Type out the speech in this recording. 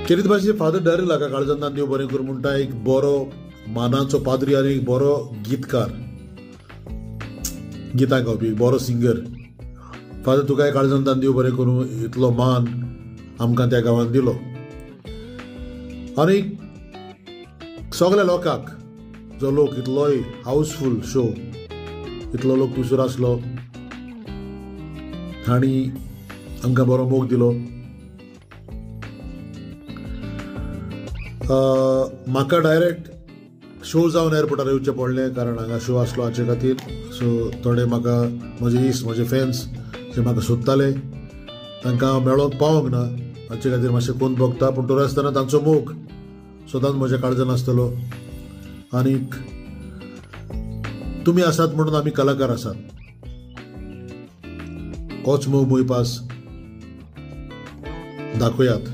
कितें भाशेन father Daryl हाका काळजांतल्यान देव बरें करूं म्हणटा, एक बरो मानाचो पाद्री आनी एक बरो गीतकार, गितां गावपी एक बरो सिंगर. फादर तुकाय काळजांतल्यान देव बरें करूं, इतलो मान आमकां त्या गांवांत दिलो. आनी सगळ्या लोकांक, जो लोक इतलोय हावसफूल शो, इतलो लोक थंयसर आसलो, हांणी आमकां बरो मोग दिलो. म्हाका डायरेक्ट शो जावन एअरपोर्टार येवचें पडलें, कारण हांगा शो आसलो हाचे खातीर. सो थोडे म्हाका म्हजे इश्ट, म्हजे फॅन्स जे म्हाका सोदताले, तांकां हांव मेळोंक पावोंक ना, हाचे खातीर मातशें कोण भोगता. पूण तो आसतना तांचो मोग सदांच म्हज्या काळजान आसतलो. आनीक तुमी आसात म्हणून आमी कलाकार आसात. होच मोग मुयपास दाखोवयात.